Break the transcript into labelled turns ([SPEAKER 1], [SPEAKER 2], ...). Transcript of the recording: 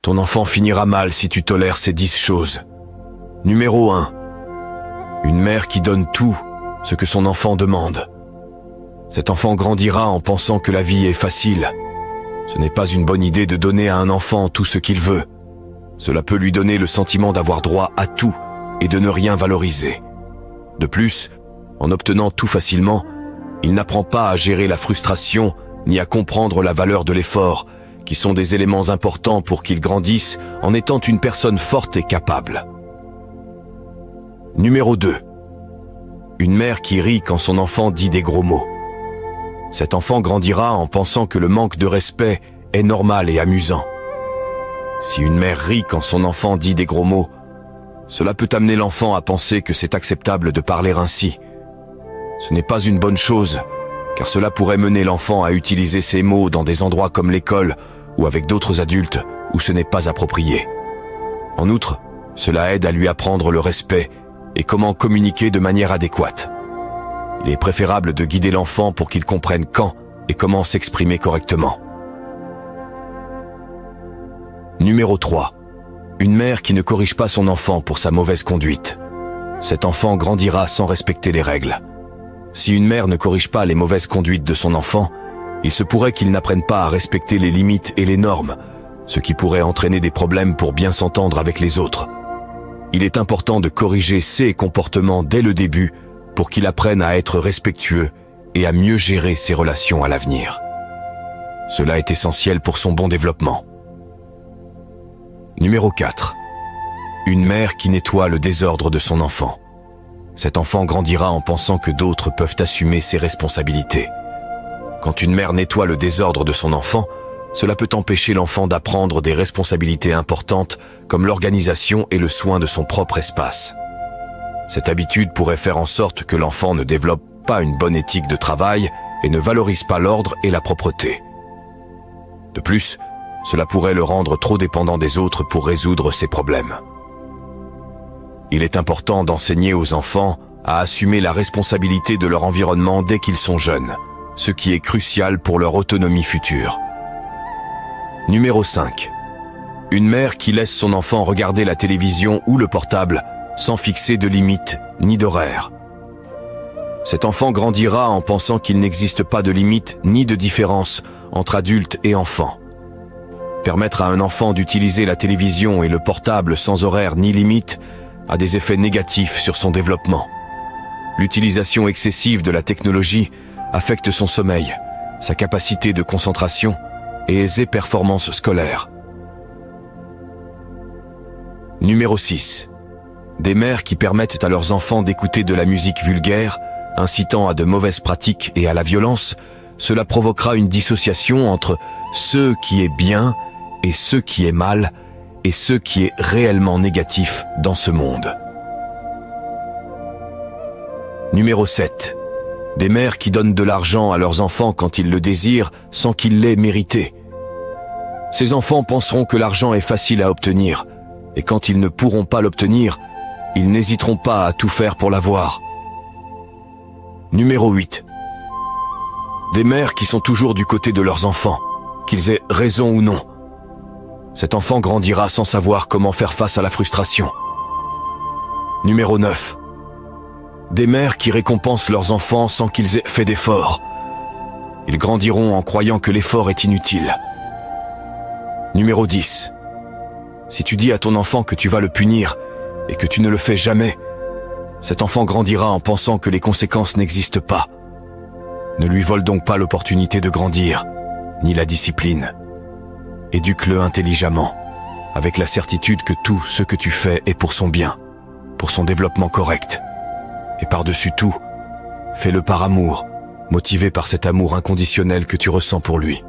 [SPEAKER 1] Ton enfant finira mal si tu tolères ces 10 choses. Numéro 1. Une mère qui donne tout ce que son enfant demande. Cet enfant grandira en pensant que la vie est facile. Ce n'est pas une bonne idée de donner à un enfant tout ce qu'il veut. Cela peut lui donner le sentiment d'avoir droit à tout et de ne rien valoriser. De plus, en obtenant tout facilement, il n'apprend pas à gérer la frustration ni à comprendre la valeur de l'effort, qui sont des éléments importants pour qu'il grandisse en étant une personne forte et capable. Numéro 2. Une mère qui rit quand son enfant dit des gros mots. Cet enfant grandira en pensant que le manque de respect est normal et amusant. Si une mère rit quand son enfant dit des gros mots, cela peut amener l'enfant à penser que c'est acceptable de parler ainsi. Ce n'est pas une bonne chose, car cela pourrait mener l'enfant à utiliser ces mots dans des endroits comme l'école ou avec d'autres adultes où ce n'est pas approprié. En outre, cela aide à lui apprendre le respect et comment communiquer de manière adéquate. Il est préférable de guider l'enfant pour qu'il comprenne quand et comment s'exprimer correctement. Numéro 3. Une mère qui ne corrige pas son enfant pour sa mauvaise conduite. Cet enfant grandira sans respecter les règles. Si une mère ne corrige pas les mauvaises conduites de son enfant, il se pourrait qu'il n'apprenne pas à respecter les limites et les normes, ce qui pourrait entraîner des problèmes pour bien s'entendre avec les autres. Il est important de corriger ses comportements dès le début pour qu'il apprenne à être respectueux et à mieux gérer ses relations à l'avenir. Cela est essentiel pour son bon développement. Numéro 4. Une mère qui nettoie le désordre de son enfant. Cet enfant grandira en pensant que d'autres peuvent assumer ses responsabilités. Quand une mère nettoie le désordre de son enfant, cela peut empêcher l'enfant d'apprendre des responsabilités importantes comme l'organisation et le soin de son propre espace. Cette habitude pourrait faire en sorte que l'enfant ne développe pas une bonne éthique de travail et ne valorise pas l'ordre et la propreté. De plus, cela pourrait le rendre trop dépendant des autres pour résoudre ses problèmes. Il est important d'enseigner aux enfants à assumer la responsabilité de leur environnement dès qu'ils sont jeunes, ce qui est crucial pour leur autonomie future. Numéro 5. Une mère qui laisse son enfant regarder la télévision ou le portable sans fixer de limites ni d'horaire. Cet enfant grandira en pensant qu'il n'existe pas de limite ni de différence entre adultes et enfants. Permettre à un enfant d'utiliser la télévision et le portable sans horaire ni limite a des effets négatifs sur son développement. L'utilisation excessive de la technologie affecte son sommeil, sa capacité de concentration et ses performances scolaires. Numéro 6. Des mères qui permettent à leurs enfants d'écouter de la musique vulgaire, incitant à de mauvaises pratiques et à la violence, cela provoquera une dissociation entre ce qui est bien et ce qui est mal, et ce qui est réellement négatif dans ce monde. Numéro 7. Des mères qui donnent de l'argent à leurs enfants quand ils le désirent sans qu'ils l'aient mérité. Ces enfants penseront que l'argent est facile à obtenir, et quand ils ne pourront pas l'obtenir, ils n'hésiteront pas à tout faire pour l'avoir. Numéro 8. Des mères qui sont toujours du côté de leurs enfants, qu'ils aient raison ou non. Cet enfant grandira sans savoir comment faire face à la frustration. Numéro 9. Des mères qui récompensent leurs enfants sans qu'ils aient fait d'efforts. Ils grandiront en croyant que l'effort est inutile. Numéro 10. Si tu dis à ton enfant que tu vas le punir et que tu ne le fais jamais, cet enfant grandira en pensant que les conséquences n'existent pas. Ne lui vole donc pas l'opportunité de grandir, ni la discipline. Éduque-le intelligemment, avec la certitude que tout ce que tu fais est pour son bien, pour son développement correct. Et par-dessus tout, fais-le par amour, motivé par cet amour inconditionnel que tu ressens pour lui.